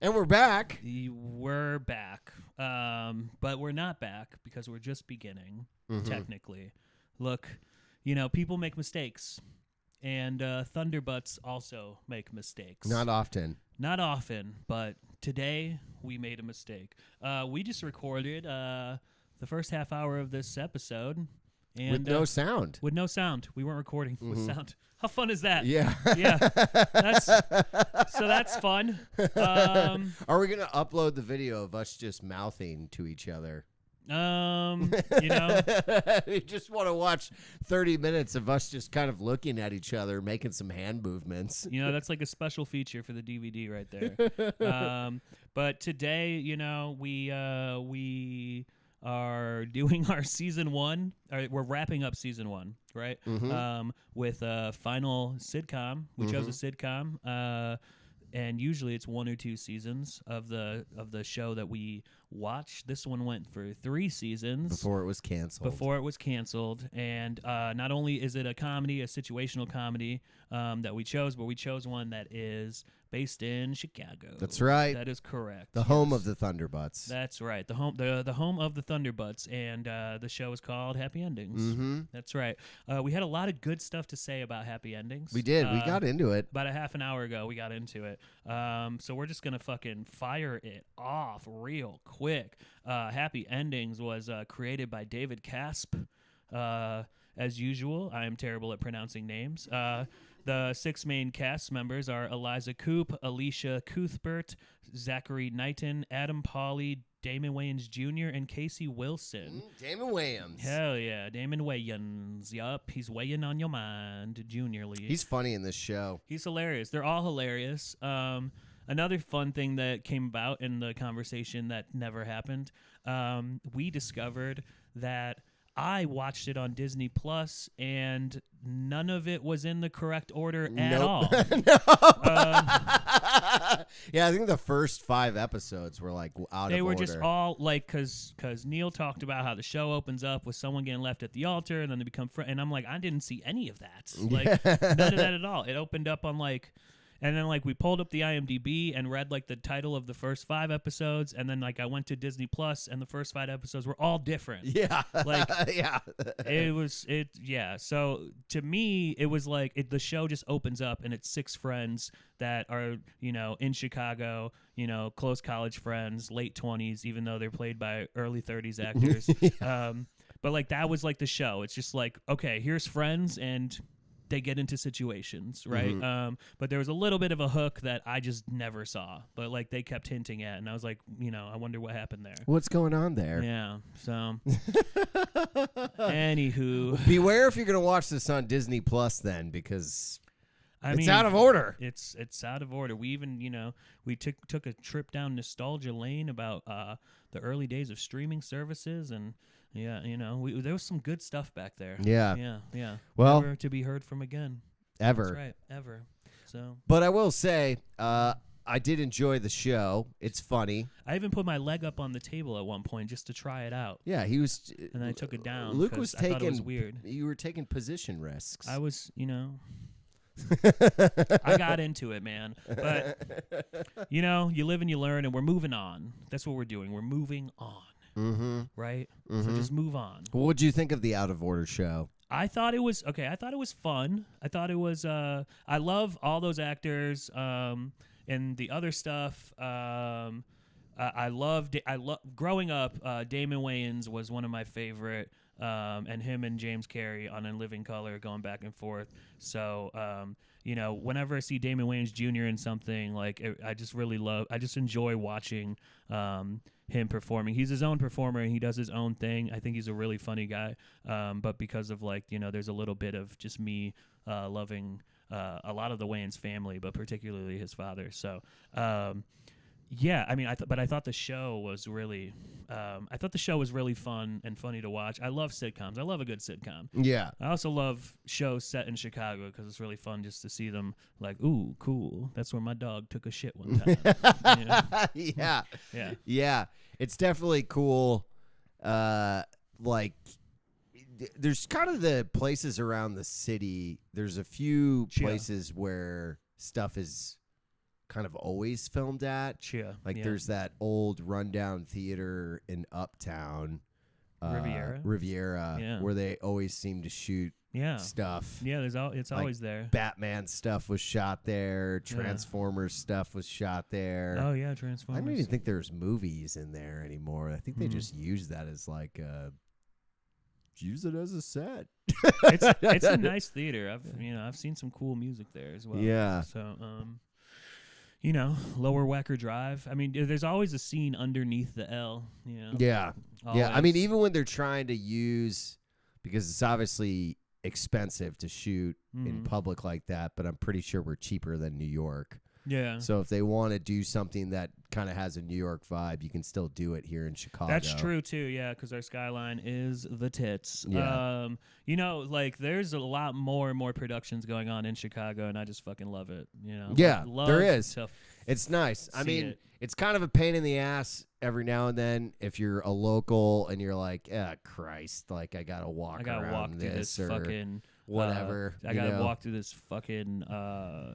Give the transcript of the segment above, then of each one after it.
And we're back. We're back. But we're not back because we're just beginning, technically. Look, people make mistakes. And Thunderbutts also make mistakes. Not often. Not often, but today we made a mistake. We just recorded the first half hour of this episode. And, with no sound. With no sound. We weren't recording with sound. How fun is that? Yeah. Yeah. That's fun. Are we going to upload the video of us just mouthing to each other? We just want to watch 30 minutes of us just kind of looking at each other, making some hand movements. That's like a special feature for the DVD right there. But today, we are doing our season 1. We're wrapping up season 1, right? With a final sitcom. We chose a sitcom. And usually it's 1 or 2 seasons of the show that we watch. This one went for 3 seasons. Before it was canceled. And not only is it a comedy, a situational comedy that we chose, but we chose one that is based in Chicago. That's right. That is correct. The home of the Thunderbutts. That's right. The home of the Thunderbutts, and the show is called Happy Endings. That's right. We had a lot of good stuff to say about Happy Endings. We did. We got into it. About a half an hour ago, we got into it. So we're just going to fucking fire it off real quick. Happy Endings was created by David Casp. As usual, I am terrible at pronouncing names. The 6 main cast members are Eliza Coop, Alicia Cuthbert, Zachary Knighton, Adam Pawley, Damon Wayans Jr., and Casey Wilson. Damon Wayans. Hell yeah, Damon Wayans. Yup, he's weighing on your mind, juniorly. He's funny in this show. He's hilarious. They're all hilarious. Another fun thing that came about in the conversation that never happened, we discovered that I watched it on Disney Plus, and none of it was in the correct order at all. Yeah, I think the first 5 episodes were like out of order. They were just all like, because Neil talked about how the show opens up with someone getting left at the altar, and then they become friends. And I'm like, I didn't see any of that. Like, none of that at all. It opened up on like. And then, like, we pulled up the IMDb and read, like, the title of the first 5 episodes. And then, like, I went to Disney Plus, and the first 5 episodes were all different. Yeah. Like, yeah. Yeah. So, to me, it was like the show just opens up, and it's 6 friends that are, in Chicago, close college friends, late 20s, even though they're played by early 30s actors. Yeah. But, like, that was, like, the show. It's just like, okay, here's friends, and they get into situations, right? But there was a little bit of a hook that I just never saw, but like they kept hinting at, and I was like, I wonder what happened there. What's going on there? Yeah. So, anywho, beware if you're gonna watch this on Disney Plus, then, because it's out of order. It's out of order. We even, we took a trip down nostalgia lane about the early days of streaming services, and yeah, there was some good stuff back there. Yeah. Yeah. Well, never to be heard from again. Ever. That's right, ever. So, but I will say, I did enjoy the show. It's funny. I even put my leg up on the table at one point just to try it out. Yeah, he was. And I took it down. Luke was taking. I thought it was weird. You were taking position risks. I was, I got into it, man. But you live and you learn, and we're moving on. That's what we're doing. We're moving on. Right? So just move on. What would you think of the Out of Order show? I thought it was okay. I thought it was fun. I thought it was. I love all those actors and the other stuff. I love growing up. Damon Wayans was one of my favorite, and him and James Carey on In Living Color going back and forth. So whenever I see Damon Wayans Jr. in something, like I just enjoy watching him performing. He's his own performer and he does his own thing. I think he's a really funny guy. But because of there's a little bit of just me loving a lot of the Wayans family, but particularly his father. So yeah, I mean, I thought the show was really, fun and funny to watch. I love sitcoms. I love a good sitcom. Yeah. I also love shows set in Chicago because it's really fun just to see them like, ooh, cool. That's where my dog took a shit one time. Yeah. Yeah. Yeah. It's definitely cool. Like, there's kind of the places around the city. There's a few places where stuff is kind of always filmed at. Yeah. Like there's that old rundown theater in Uptown, Riviera, where they always seem to shoot stuff. Yeah, it's always there. Batman stuff was shot there. Transformers stuff was shot there. Oh yeah, Transformers. I don't even think there's movies in there anymore. I think they just use that as like use it as a set. It's a nice theater. I've seen some cool music there as well. Yeah. So Lower Wacker Drive. I mean, there's always a scene underneath the L. Yeah. Always. Yeah. I mean, even when they're trying to use, because it's obviously expensive to shoot in public like that, but I'm pretty sure we're cheaper than New York. Yeah. So if they want to do something that kind of has a New York vibe, you can still do it here in Chicago. That's true too, yeah, because our skyline is the tits. Yeah. There's a lot more productions going on in Chicago, and I just fucking love it. Yeah, love there is. to It's nice. I mean, it. it's kind of a pain in the ass every now and then if you're a local and you're like, Christ, like I gotta walk around through this or fucking whatever. I gotta walk through this fucking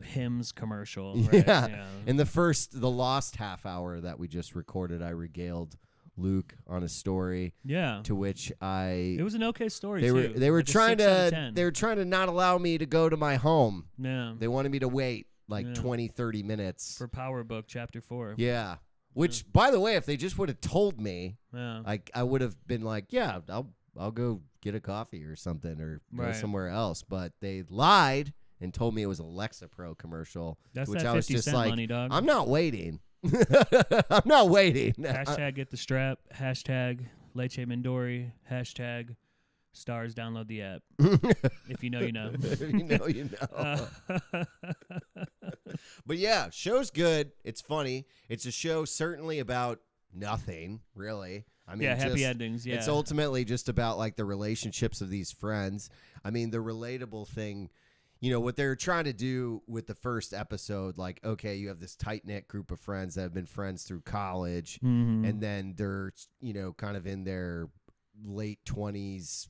Hims commercial. Right? Yeah. In the lost half hour that we just recorded, I regaled Luke on a story. Yeah. To which it was an okay story. They were trying to not allow me to go to my home. Yeah. They wanted me to wait 20, 30 minutes for Power Book Chapter 4. Yeah. Which, by the way, if they just would have told me, I would have been like, yeah, I'll go get a coffee or something or go somewhere else. But they lied and told me it was a Lexapro commercial. That's which that I was 50 just cent like, money, dog. I'm not waiting. I'm not waiting. Hashtag get the strap. Hashtag Leche Mindori. Hashtag stars download the app. If you know, you know. If you know, you know. But yeah, show's good. It's funny. It's a show certainly about nothing, really. I mean, happy endings. Yeah, it's ultimately just about like the relationships of these friends. I mean, the relatable thing, what they're trying to do with the first episode, like, okay, you have this tight knit group of friends that have been friends through college, and then they're, kind of in their late 20s,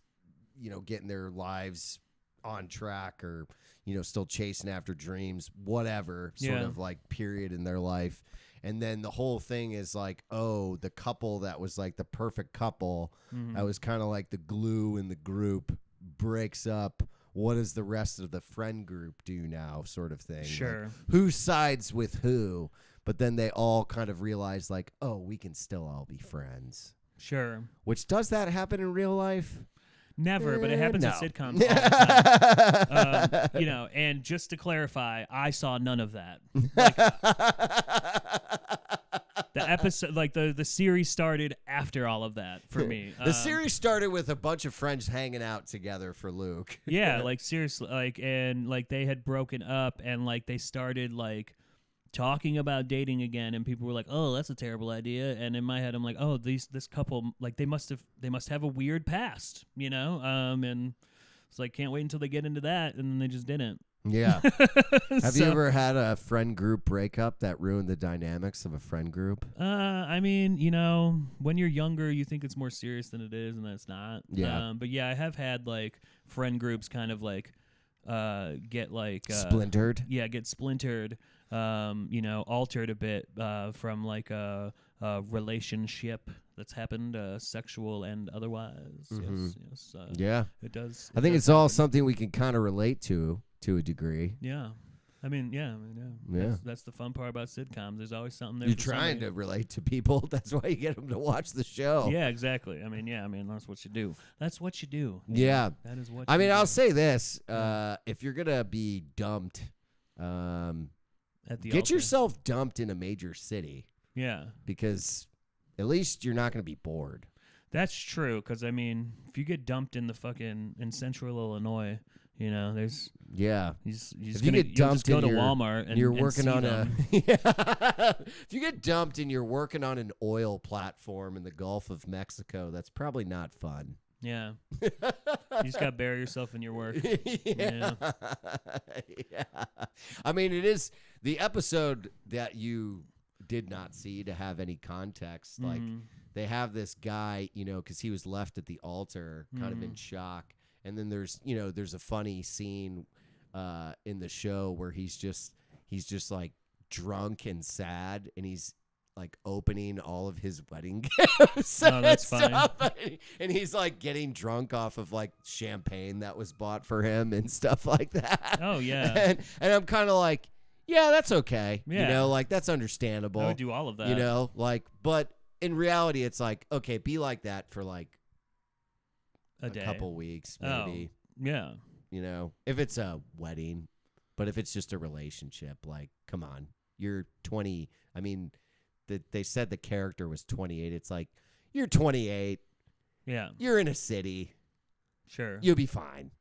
getting their lives on track or, still chasing after dreams, whatever sort of like period in their life. And then the whole thing is like, oh, the couple that was like the perfect couple, that was kind of like the glue in the group, breaks up. What does the rest of the friend group do now, sort of thing? Sure. Like, who sides with who? But then they all kind of realize like, oh, we can still all be friends. Sure. Which, does that happen in real life? Never, but it happens in sitcoms all the time. And just to clarify, I saw none of that. Like, the episode, like the series started after all of that for me. The series started with a bunch of friends hanging out together for Luke. Yeah, like seriously, and they had broken up, and like they started like talking about dating again, and people were like, "Oh, that's a terrible idea." And in my head, I'm like, "Oh, this couple, like they must have a weird past, And it's like, can't wait until they get into that, and then they just didn't. Yeah. Have you ever had a friend group breakup that ruined the dynamics of a friend group? I mean, when you're younger, you think it's more serious than it is, and it's not. Yeah. But yeah, I have had like friend groups kind of like get like splintered. Yeah, get splintered. Altered a bit from like a relationship that's happened, sexual and otherwise. Yes. Yeah. It does. I think it's all something we can kind of relate to a degree. Yeah. I mean, yeah. That's the fun part about sitcoms. There's always something there. You're trying to relate to people. That's why you get them to watch the show. Yeah, exactly. I mean, that's what you do. That's what you do. Yeah. That is what I mean, do. I'll say this. If you're going to be dumped, get yourself dumped in a major city. Yeah. Because at least you're not going to be bored. That's true. Because, I mean, if you get dumped in in central Illinois, there's... Yeah. If you get dumped go to Walmart and you're working on if you get dumped and you're working on an oil platform in the Gulf of Mexico, that's probably not fun. Yeah. You just got to bury yourself in your work. Yeah. I mean, it is the episode that you did not see to have any context. Like, they have this guy, because he was left at the altar kind of in shock. And then there's a funny scene in the show where he's just like drunk and sad, and he's like opening all of his wedding gifts Oh, that's and stuff. And he's like getting drunk off of like champagne that was bought for him and stuff like that. Oh, yeah. And I'm kind of like, yeah, that's okay. Yeah. You know, like that's understandable. I would do all of that. You know, like, but in reality, it's like, okay, be like that for like a day. couple weeks, maybe. Oh, yeah. You know, if it's a wedding, but if it's just a relationship, like, come on, you're 20. I mean, they said the character was 28. It's like, you're 28. Yeah. You're in a city. Sure. You'll be fine.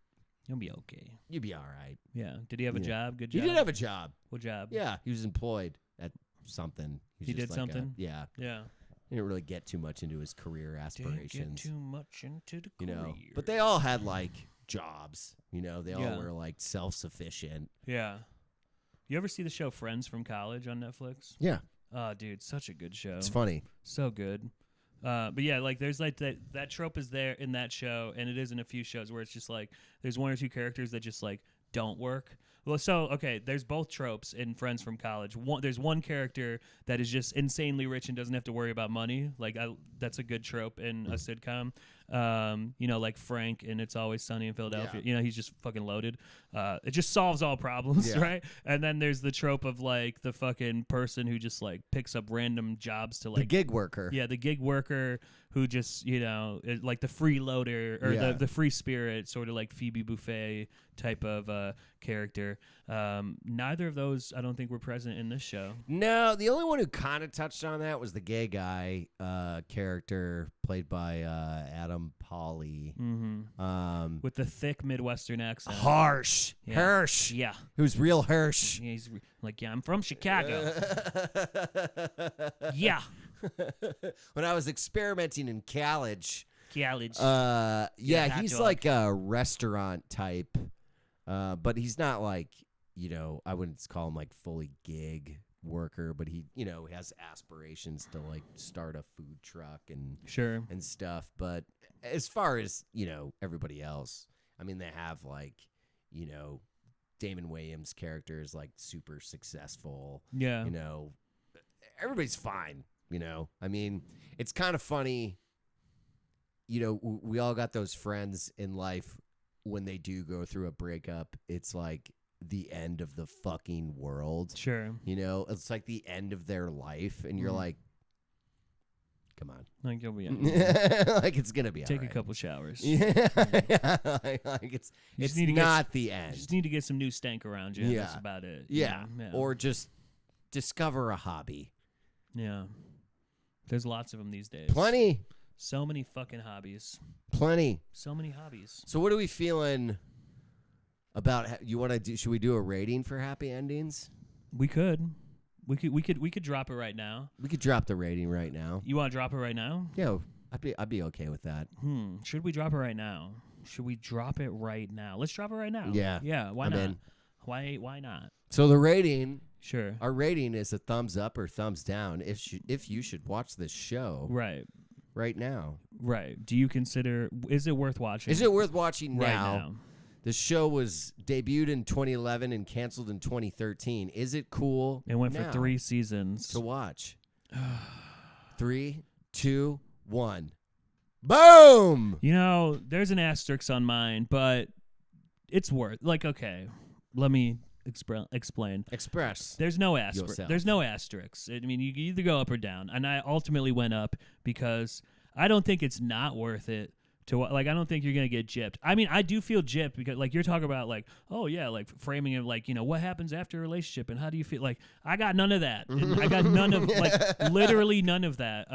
You'll be okay. You'll be all right. Yeah. Did he have a job? Good job? He did have a job. What job? Yeah. He was employed at something. He just did like something? Yeah. Yeah. He didn't really get too much into his career aspirations. Didn't get too much into the you career. know, but they all had like jobs. You know, they Yeah. all were like self-sufficient. Yeah. You ever see the show Friends from College on Netflix? Yeah. Oh, dude, such a good show. It's funny. So good. But yeah, like there's like that trope is there in that show, and it is in a few shows where it's just like there's one or two characters that just like don't work. Well, so okay, there's both tropes in Friends from College. There's one character that is just insanely rich and doesn't have to worry about money. Like that's a good trope in a sitcom. You know, like Frank in It's Always Sunny in Philadelphia. Yeah. You know, he's just fucking loaded. It just solves all problems, Yeah. right? And then there's the trope of like the fucking person who just like picks up random jobs to like The gig worker. yeah, the gig worker who just, you know, is like the freeloader or Yeah. the free spirit, sort of like Phoebe Buffay type of character. Neither of those, I don't think, were present in this show. No, the only one who kind of touched on that was the gay guy character played by Adam Pauly. Mm-hmm. With the thick Midwestern accent. Harsh. Yeah. Hirsch. Yeah. Who's real Hirsch. Yeah, he's like, yeah, I'm from Chicago. Yeah. When I was experimenting in college. College. Yeah, hot he's dog. like a restaurant type, but he's not like, you know, I wouldn't call him like fully gig worker, but he, you know, has aspirations to like start a food truck and Sure. and stuff. But as far as, you know, everybody else, I mean, they have like, you know, Damon Wayans' character is like super successful. Yeah. You know, everybody's fine. You know, I mean, it's kind of funny. You know, we all got those friends in life when they do go through a breakup. It's like the end of the fucking world. Sure. You know, it's like the end of their life, and you're like, come on, Like, you'll be like it's gonna be take all right. a couple showers. Yeah, like it's just need to not the end. Just need to get some new stank around you. Yeah. That's about it. you Yeah. know? Or just discover a hobby. Yeah. There's lots of them these days. Plenty. So many fucking hobbies. Plenty. So many hobbies. So what are we feeling about? You want to do? Should we do a rating for happy endings? We could. We could drop it right now. We could drop the rating right now. You want to drop it right now? Yeah, I'd be okay with that. Should we drop it right now? Should we drop it right now? Let's drop it right now. Yeah. Yeah. Why I'm not? in. Why not? So the rating, Sure. our rating is a thumbs up or thumbs down if you should watch this show right now. Right. Do you consider? Is it worth watching? Is it worth watching right now? now? The show was debuted in 2011 and canceled in 2013. Is it cool? It went now for 3 seasons. to watch. 3, 2, 1. Boom! You know, there's an asterisk on mine, but it's worth. Like, okay, let me explain. Express. There's no asterisk. Yourself. There's no asterisks. I mean, you can either go up or down, and I ultimately went up because I don't think it's not worth it. I don't think you're gonna get gypped. I mean, I do feel gypped because, like, you're talking about, like, oh yeah, like framing it, like, you know, what happens after a relationship and how do you feel? Like, I got none of that. And I got none of, like, literally none of that.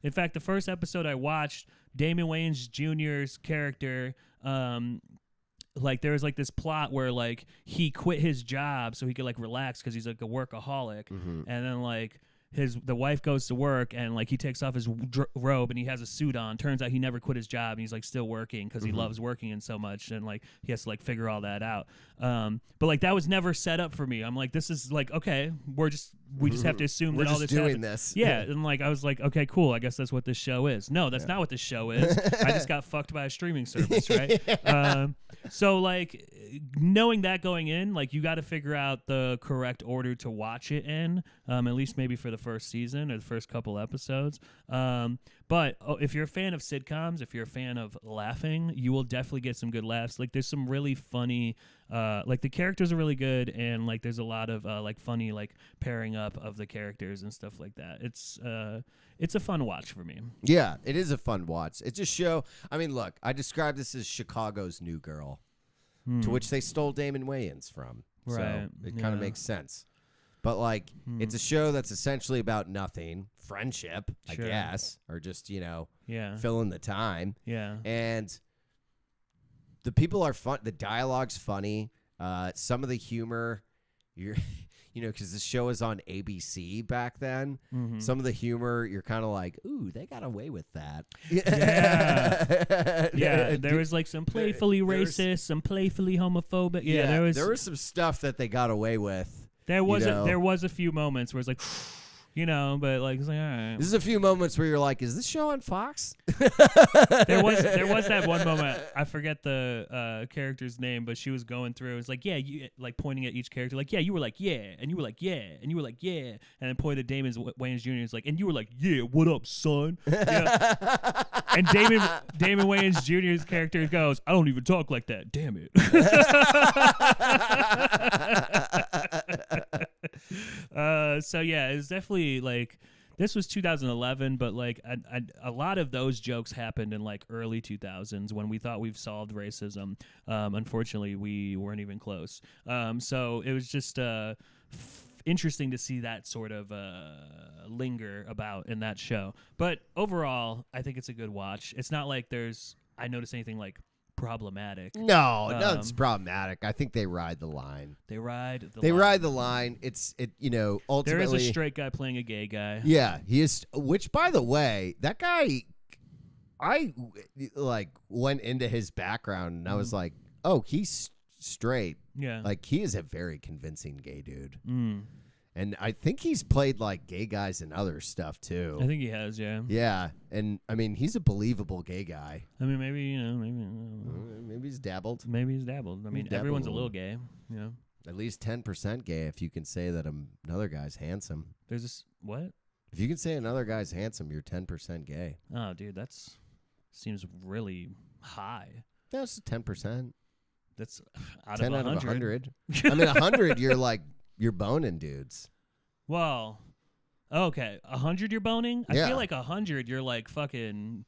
In fact, the first episode I watched, Damon Wayans Jr.'s character, like, there was like this plot where like he quit his job so he could like relax because he's like a workaholic, and then like the wife goes to work and like he takes off his robe and he has a suit on. Turns out he never quit his job and he's like still working because he loves working and so much, and like he has to like figure all that out. But like that was never set up for me. I'm like, this is like, okay, we're we just have to assume We're that all just this doing happened. this. Yeah, and like I was like, okay, cool. I guess that's what this show is. No, that's not what this show is. I just got fucked by a streaming service, right? So like knowing that going in, like you got to figure out the correct order to watch it in, at least maybe for the first season or the first couple episodes. But if you're a fan of sitcoms, if you're a fan of laughing, you will definitely get some good laughs. Like there's some really funny, like the characters are really good, and like there's a lot of like funny like pairing up of the characters and stuff like that. It's a fun watch for me. Yeah, it is a fun watch. It's a show. I mean, look, I describe this as Chicago's New Girl, to which they stole Damon Wayans from. Right. So it kind of makes sense. But like, it's a show that's essentially about nothing, friendship, I guess, or just, filling the time. Yeah. And the people are fun. The dialogue's funny. Some of the humor, because the show is on ABC back then. Mm-hmm. Some of the humor, you're kind of like, ooh, they got away with that. Yeah. Yeah. There was like some playfully racist, some playfully homophobic. Yeah, there was some stuff that they got away with. There was a few moments where it's like, but like it's like, all right. This is a few moments where you're like, is this show on Fox? There was that one moment, I forget the character's name, but she was going through. It's like, yeah, you like pointing at each character, like, yeah, you were like, yeah, and you were like, yeah, and you were like, yeah, and then pointed at Damon Wayans Jr. Is like, and you were like, yeah, what up, son? And Damon Wayans Jr.'s character goes, I don't even talk like that. Damn it. So yeah, it's definitely like this was 2011, but like a lot of those jokes happened in like early 2000s when we thought we've solved racism. Unfortunately, we weren't even close. So it was just interesting to see that sort of linger about in that show. But overall, I think it's a good watch. It's not like I noticed anything like problematic. No, nothing's problematic. I think they ride the line. They ride the line. Ultimately there is a straight guy playing a gay guy. Yeah, he is. Which, by the way, that guy, I like went into his background and I was like, oh, he's straight. Yeah, like he is a very convincing gay dude. Mm. And I think he's played like gay guys in other stuff too. I think he has, yeah. Yeah, and I mean he's a believable gay guy. I mean, maybe maybe he's dabbled. Maybe he's dabbled. I mean, everyone's a little gay. Yeah. At least 10% gay if you can say that another guy's handsome. There's this what? If you can say another guy's handsome, you're 10% gay. Oh, dude, that's seems really high. That's 10%. That's out 10 of 100. out of 100. I mean, 100, you're boning dudes. Well, okay, 100 you're boning? I Yeah. feel like 100 you're like fucking,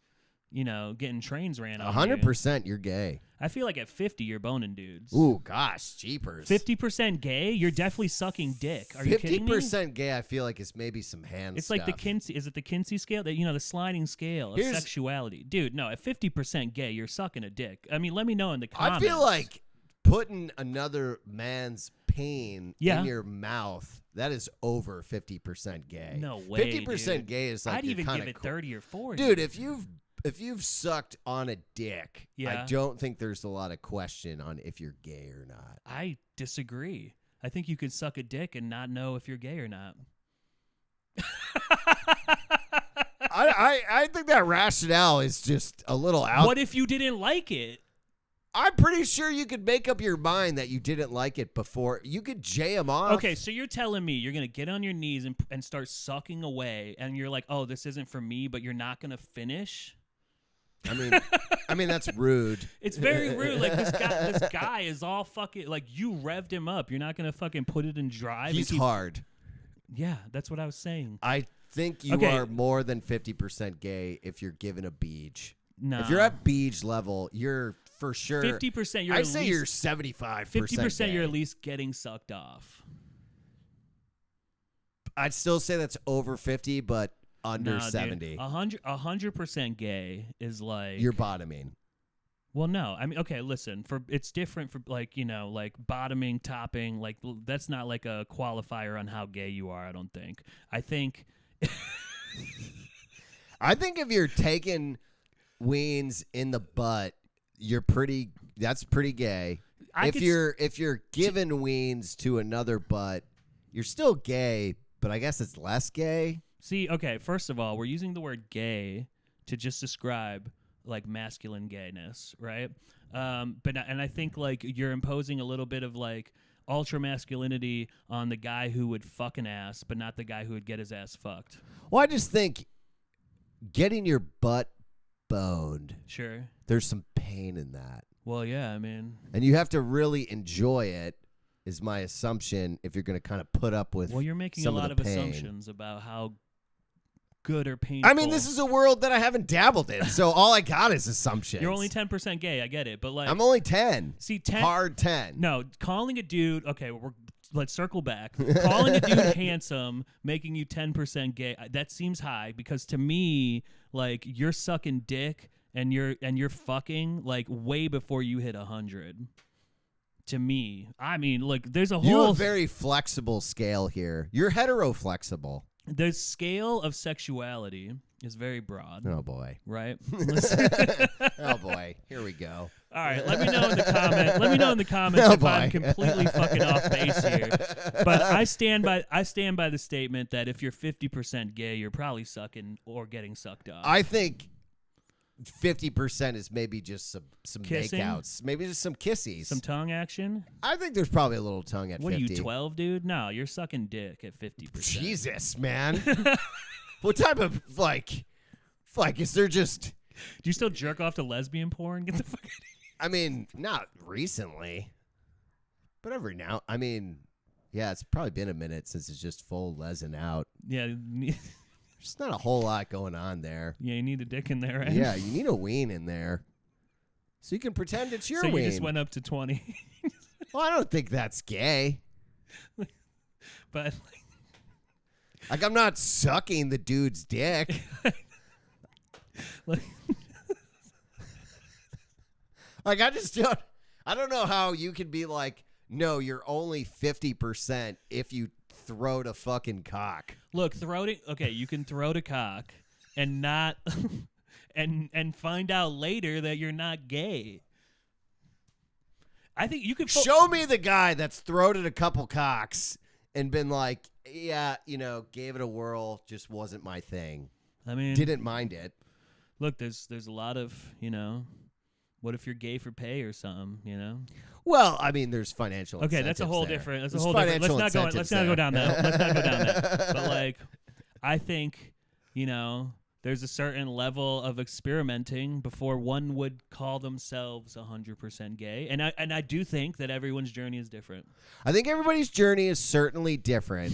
getting trains ran on 100% you're gay. I feel like at 50 you're boning dudes. Ooh, gosh, jeepers. 50% gay? You're definitely sucking dick. Are you kidding me? 50% gay, I feel like it's maybe some hand It's stuff. like the Kinsey. Is it the Kinsey scale? The sliding scale of sexuality. Dude, no, at 50% gay, you're sucking a dick. I mean, let me know in the comments. I feel like putting another man's pain Yeah. in your mouth, that is over 50% gay. No way, 50% dude. gay is like I'd even give it cool. 30 or 40. Dude, if you've sucked on a dick, Yeah. I don't think there's a lot of question on if you're gay or not. I disagree. I think you could suck a dick and not know if you're gay or not. I think that rationale is just a little out. What if you didn't like it? I'm pretty sure you could make up your mind that you didn't like it before. You could jam off. Okay, so you're telling me you're going to get on your knees and start sucking away, and you're like, oh, this isn't for me, but you're not going to finish? I mean that's rude. It's very rude. Like this guy is all fucking like you revved him up. You're not gonna fucking put it in drive. He's hard. Yeah, that's what I was saying. I think you are more than 50% gay if you're given a beach. No, if you're at beach level, you're for sure 50%. I'd say you're 75%. 50%. You're at least getting sucked off. I'd still say that's over 50, but under 70. 100% gay is like you're bottoming. Well, no. I mean, okay, listen. It's different for like like bottoming, topping. Like that's not like a qualifier on how gay you are. I don't think. I think if you're taking weens in the butt, that's pretty gay. If you're giving weens to another butt, you're still gay. but I guess it's less gay. See, okay, first of all, we're using the word gay to just describe like masculine gayness, right? And I think like you're imposing a little bit of like ultra masculinity on the guy who would fuck an ass, but not the guy who would get his ass fucked. Well, I just think getting your butt boned, Sure. there's some pain in that. Well, yeah, I mean, And you have to really enjoy it, is my assumption, if you're going to kind of put up with well, you're making a some lot of of the pain. assumptions about how good or painful. I mean, this is a world that I haven't dabbled in, so all I got is assumptions. You're only 10% gay. I get it, but like I'm only 10. See, 10 Hard 10. No, calling a dude. Okay, let's circle back. Calling a dude handsome, making you 10% gay. That seems high because to me, like you're sucking dick and you're fucking like way before you hit 100. To me, I mean, look, there's a You have whole a very flexible scale here. You're hetero-flexible. the scale of sexuality is very broad. Oh, boy. Right? Oh, boy. Here we go. All right, let me know in the comment. Let me know in the comments Oh, if I'm boy. completely fucking off base here. But I stand by the statement that if you're 50% gay, you're probably sucking or getting sucked off. I think 50% is maybe just some Kissing? makeouts. Maybe just some kissies. Some tongue action. I think there's probably a little tongue at What 50. are you, 12, dude? No, you're sucking dick at 50%. Jesus, man. What type of, like, is there just... Do you still jerk off to lesbian porn? Get the fuck out of here. I mean, not recently, but every now. I mean, yeah, it's probably been a minute since it's just full lesing out. Yeah, There's not a whole lot going on there. yeah, you need a dick in there, right? Yeah, you need a ween in there, so you can pretend it's your so ween. you just went up to 20. Well, I don't think that's gay. But Like, I'm not sucking the dude's dick. like, Like, I don't know how you can be like, no, you're only 50% if you throw a fucking cock. look, okay, you can throw a cock and not and find out later that you're not gay. I think you could Show me the guy that's thrown a couple cocks and been like, yeah, gave it a whirl, just wasn't my thing. I mean, Didn't mind it. look, there's a lot of, what if you're gay for pay or something, Well, I mean, there's financial Okay, that's a incentives whole there. different. That's There's a whole different. financial Let's not go incentives down that. Let's not go down that. But there. like, I think there's a certain level of experimenting before one would call themselves 100% gay, and I do think that everyone's journey is different. I think everybody's journey is certainly different.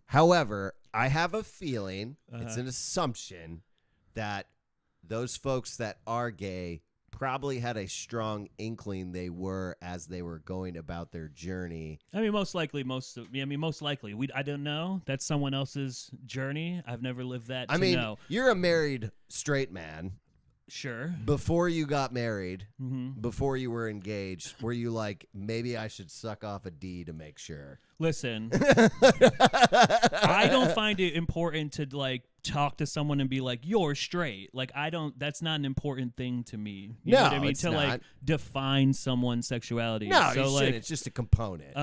However, I have a feeling, it's an assumption, that those folks that are gay probably had a strong inkling they were as they were going about their journey. I mean, most likely. I don't know. That's someone else's journey. I've never lived that. I mean, know. you're a married straight man. Sure. Before you got married, Mm-hmm. before you were engaged, were you like, maybe I should suck off a D to make sure? Listen, I don't find it important to like talk to someone and be like, you're straight. Like, that's not an important thing to me. You know what I mean? it's to like not. define someone's sexuality. No, so you like, shouldn't. It's just a component.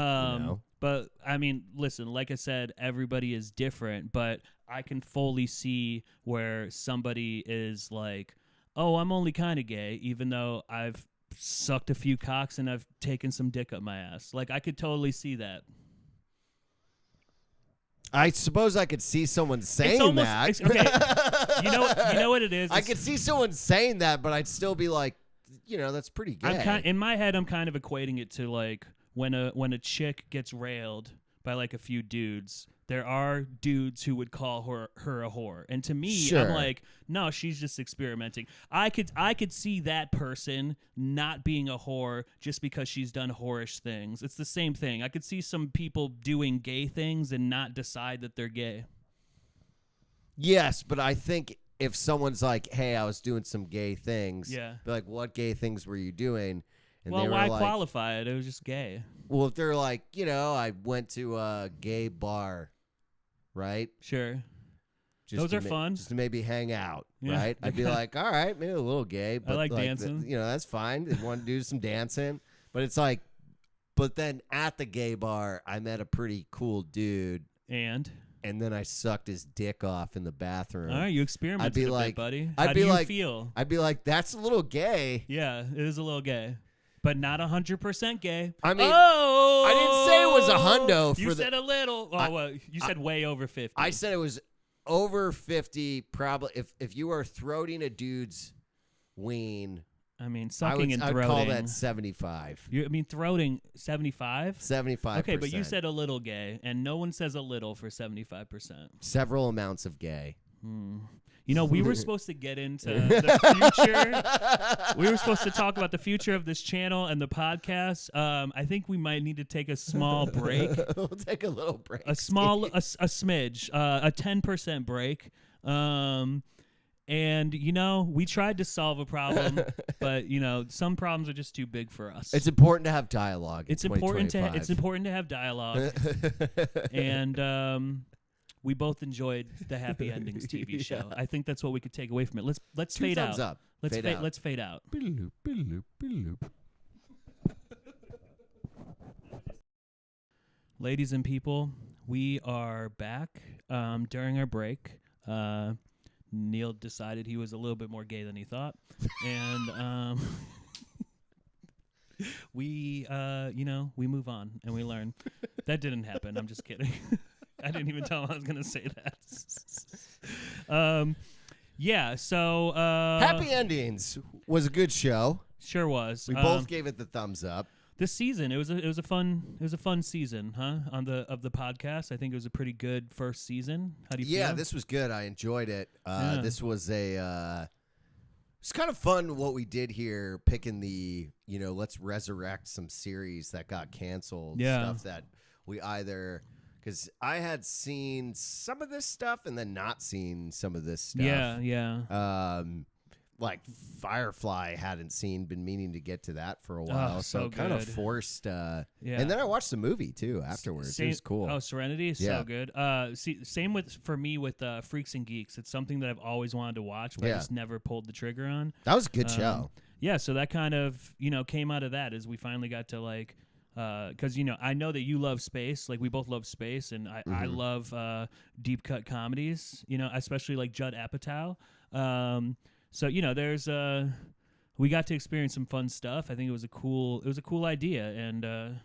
But I mean, listen, like I said, everybody is different, but I can fully see where somebody is like, oh, I'm only kind of gay, even though I've sucked a few cocks and I've taken some dick up my ass. Like, I could totally see that. I suppose I could see someone saying almost, that. Okay, you know what it is? I could see someone saying that, but I'd still be like, that's pretty gay. In my head, I'm kind of equating it to like when a chick gets railed by like a few dudes. There are dudes who would call her a whore, and to me, Sure. I'm like, no, she's just experimenting. I could see that person not being a whore just because she's done whorish things. It's the same thing. I could see some people doing gay things and not decide that they're gay. Yes, but I think if someone's like, hey, I was doing some gay things, Yeah. be like, what gay things were you doing? And Well, they were why like, qualify it? It was just gay. well, if they're like, I went to a gay bar, right? Sure. Just Those to are fun. Just to maybe hang out, Yeah. right? I'd be like, all right, maybe a little gay, but like dancing. That's fine. They want to do some dancing, but it's like, but then at the gay bar, I met a pretty cool dude and then I sucked his dick off in the bathroom. All right, you experimented a bit, buddy. How do you feel? I'd be like, that's a little gay. Yeah, it is a little gay. But not 100% gay. I mean, I didn't say it was a hundo. You said a little. Well, you said way over 50. I said it was over 50. Probably, if you are throating a dude's ween, I mean, sucking and throating. I'd call that 75. Throating 75? 75%. Okay, but you said a little gay, and no one says a little for 75%. Several amounts of gay. You know, we were supposed to get into the future. We were supposed to talk about the future of this channel and the podcast. I think we might need to take a small break. We'll take a little break. A smidge, a 10% break. And, you know, we tried to solve a problem, but, you know, some problems are just too big for us. It's important to have dialogue. It's important to have dialogue. And we both enjoyed the Happy Endings TV show. I think that's what we could take away from it. Let's fade out. Up. Let's fade out. Ladies and people, we are back. During our break, Neil decided he was a little bit more gay than he thought, and we move on and we learn. That didn't happen. I'm just kidding. I didn't even tell him I was gonna say that. Yeah. So Happy Endings was a good show. Sure was. We both gave it the thumbs up. This season, it was a fun season, huh? Of the podcast, I think it was a pretty good first season. How do you feel? Yeah, this was good. I enjoyed it. This was it's kind of fun what we did here, picking the let's resurrect some series that got canceled. Yeah, stuff that we either because I had seen some of this stuff and then not seen some of this stuff. Yeah. Like Firefly hadn't been meaning to get to that for a while, so kind of forced. Yeah, and then I watched the movie too afterwards. It was cool. Oh, Serenity is so good. Same for me with Freaks and Geeks. It's something that I've always wanted to watch, but I just never pulled the trigger on. That was a good show. Yeah, so that kind of came out of that as we finally got to like. Because I know that you love space, like we both love space, and I love deep cut comedies, especially like Judd Apatow. So there's we got to experience some fun stuff. I think it was a cool idea, and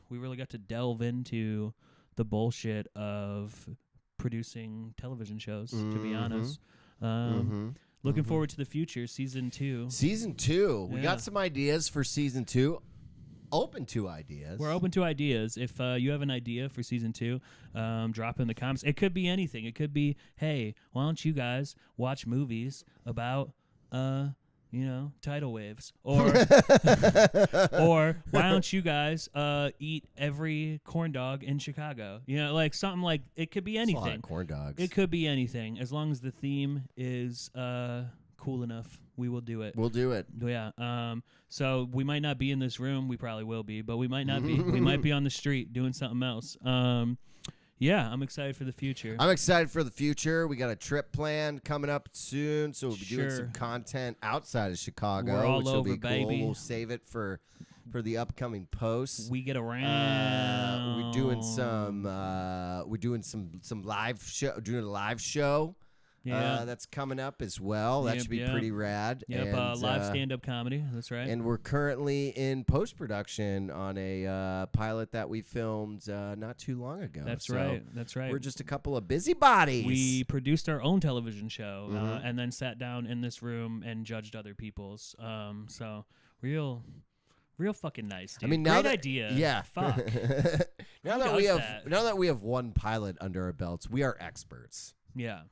we really got to delve into the bullshit of producing television shows. To be honest, looking forward to the future, season 2. We got some ideas for season 2. Open to ideas. We're open to ideas. If you have an idea for season 2, drop in the comments. It could be anything. It could be, hey, why don't you guys watch movies about tidal waves, or or why don't you guys eat every corn dog in Chicago? Like something like it could be anything. That's a lot of corn dogs. It could be anything as long as the theme is cool enough. We will do it. We'll do it. Yeah. So we might not be in this room. We probably will be, but we might not be. We might be on the street doing something else. Yeah, I'm excited for the future. I'm excited for the future. We got a trip planned coming up soon, so we'll be doing some content outside of Chicago. We're all which over, will be baby. Cool. We'll save it for the upcoming posts. We get around. We're doing some live show. Doing a live show. Yeah. That's coming up as well. That should be pretty rad. Yep, and, live stand-up comedy. That's right. And we're currently in post-production on a pilot that we filmed not too long ago. That's right. That's right. We're just a couple of busybodies. We produced our own television show and then sat down in this room and judged other people's. So real fucking nice, dude. I mean, great idea. Yeah. Fuck. now that we have one pilot under our belts, we are experts. Yeah.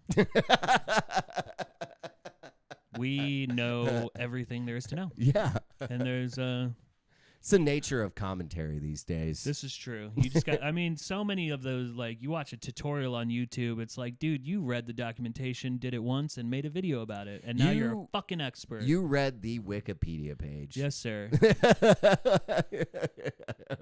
We know everything there is to know. Yeah. And there's it's the nature of commentary these days. This is true. You just got so many of those, like you watch a tutorial on YouTube, it's like, dude, you read the documentation, did it once and made a video about it, and now you're a fucking expert. You read the Wikipedia page. Yes, sir.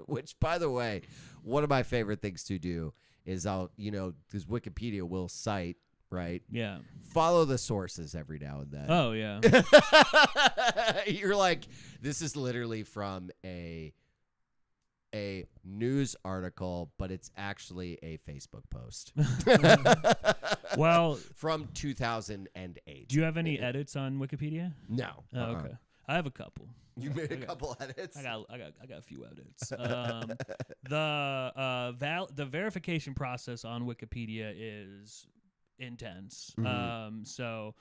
Which, by the way, one of my favorite things to do is because Wikipedia will cite, right? Yeah. Follow the sources every now and then. Oh, yeah. You're like, this is literally from a a news article, but it's actually a Facebook post. Well, from 2008. Do you have any edits on Wikipedia? No. Oh, okay. I have a couple. You made a couple edits? I got a few edits. The verification process on Wikipedia is intense. So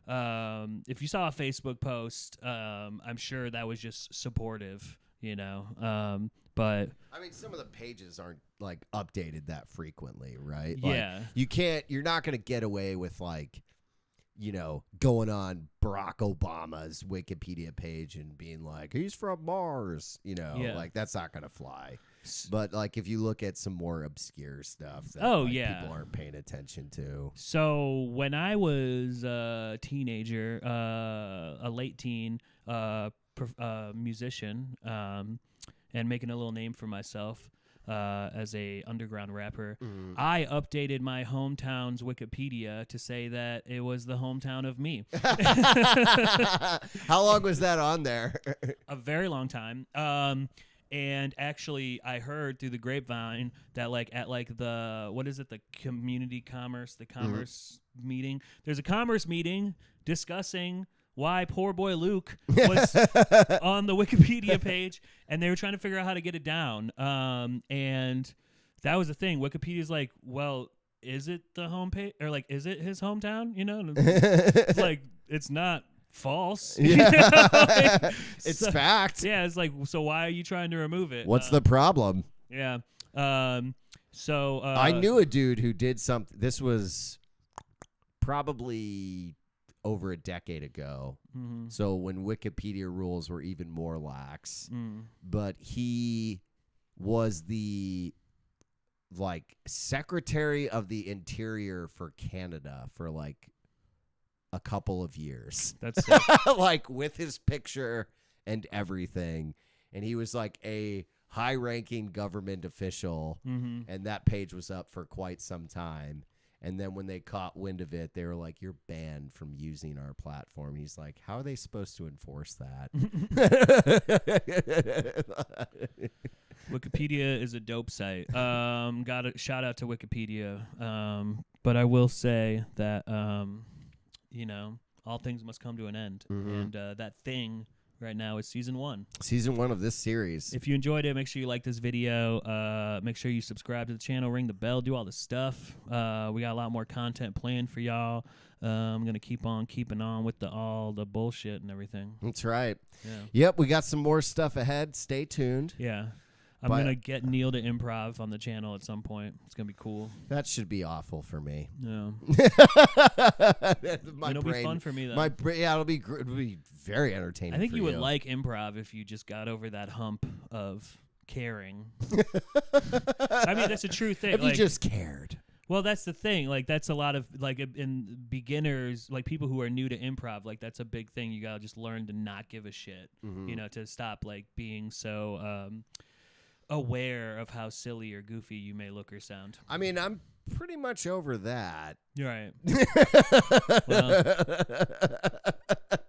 if you saw a Facebook post, I'm sure that was just supportive, but I mean, some of the pages aren't like updated that frequently, right? Yeah. Like, you're not going to get away with like, going on Barack Obama's Wikipedia page and being like, he's from Mars, like that's not going to fly. But like if you look at some more obscure stuff that people aren't paying attention to. So when I was a teenager, a late teen musician, and making a little name for myself as a underground rapper, I updated my hometown's Wikipedia to say that it was the hometown of me. How long was that on there? A very long time. And actually, I heard through the grapevine that at the the community commerce, commerce meeting. There's a commerce meeting discussing why poor boy Luke was on the Wikipedia page, and they were trying to figure out how to get it down. And that was the thing. Wikipedia's like, well, is it the homepage or is it his hometown? It's like it's not false. Yeah. It's fact. Yeah, it's like, so why are you trying to remove it? What's the problem? Yeah. So I knew a dude who did something. This was probably over a decade ago. So when Wikipedia rules were even more lax. But he was the Secretary of the Interior for Canada for a couple of years. That's sick. With his picture and everything. And he was a high-ranking government official, and that page was up for quite some time. And then when they caught wind of it, they were like, you're banned from using our platform. And he's like, how are they supposed to enforce that? Wikipedia is a dope site. Got a shout out to Wikipedia. But I will say that all things must come to an end. And that thing right now is season 1. Season 1 of this series. If you enjoyed it, make sure you like this video. Make sure you subscribe to the channel, ring the bell, do all the stuff. We got a lot more content planned for y'all. I'm going to keep on keeping on with all the bullshit and everything. That's right. Yeah. Yep, we got some more stuff ahead. Stay tuned. Yeah. I'm going to get Neil to improv on the channel at some point. It's going to be cool. That should be awful for me. Yeah. It'll be fun for me, though. It'll be very entertaining. I think for you would like improv if you just got over that hump of caring. I mean, that's a true thing. If you just cared. Well, that's the thing. That's a lot of in beginners, people who are new to improv. That's a big thing. You gotta just learn to not give a shit. To stop being so aware of how silly or goofy you may look or sound. I mean, I'm pretty much over that. You're right. Well,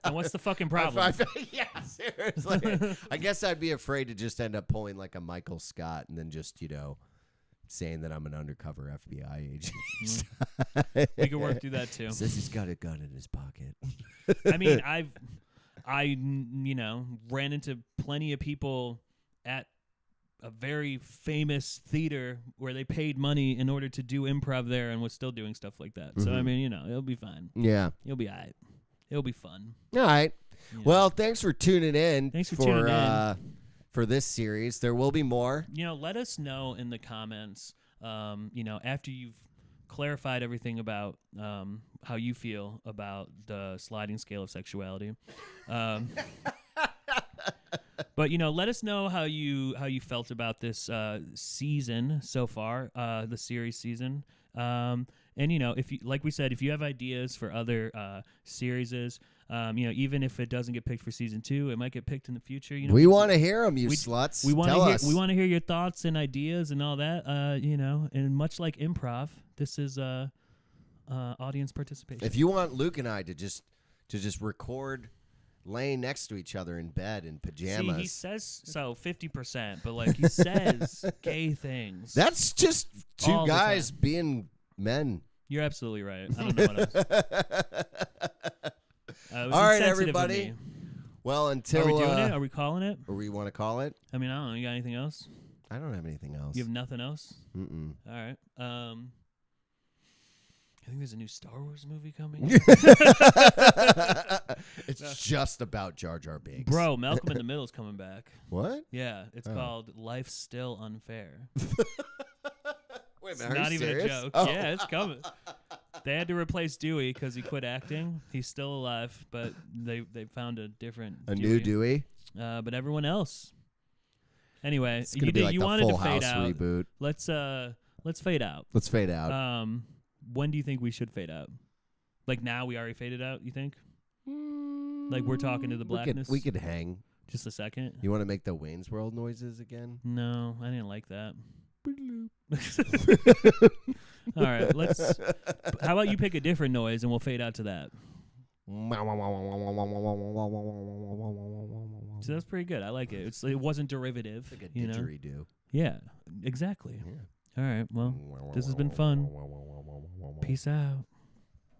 and what's the fucking problem? Yeah, seriously. I guess I'd be afraid to just end up pulling a Michael Scott and then just, saying that I'm an undercover FBI agent. We could work through that too. Says he's got a gun in his pocket. I mean, I ran into plenty of people at a very famous theater where they paid money in order to do improv there and was still doing stuff like that. So, I mean, it'll be fine. Yeah. It'll be all right. It'll be fun. All right. Yeah. Well, thanks for tuning in. Thanks for tuning in. For this series. There will be more. Let us know in the comments, after you've clarified everything about how you feel about the sliding scale of sexuality. But let us know how you felt about this season so far, the series season. And if you, like we said, if you have ideas for other series, even if it doesn't get picked for season 2, it might get picked in the future. We want to hear them, you sluts. We want to hear. We want to hear your thoughts and ideas and all that. And much like improv, this is audience participation. If you want Luke and I to just record laying next to each other in bed in pajamas. See, he says so 50%, but like he says gay things. That's just two all the guys time. being men. You're absolutely right. I don't know what else. All right, everybody. Me. Well, until Are we doing it? Are we calling it? Or we want to call it? I mean, I don't know. You got anything else? I don't have anything else. You have nothing else? Mm-mm. All right. I think there's a new Star Wars movie coming. It's just about Jar Jar Binks. Bro, Malcolm in the Middle is coming back. What? Yeah, it's called Life's Still Unfair. Wait a It's minute, are not you even serious? a joke. Oh. Yeah, it's coming. They had to replace Dewey because he quit acting. He's still alive, but they found a different New Dewey? But everyone else. Anyway, It's gonna be like you the wanted Full to fade House out. reboot. Let's fade out. Let's fade out. When do you think we should fade out? Like now we already faded out, you think? Like we're talking to the blackness? We could hang. Just a second? You want to make the Wayne's World noises again? No, I didn't like that. All right, how about you pick a different noise and we'll fade out to that. So that's pretty good. I like it. It wasn't derivative. Like a you know? didgeridoo. Yeah, exactly. Yeah. All right, well, this has been fun. Peace out.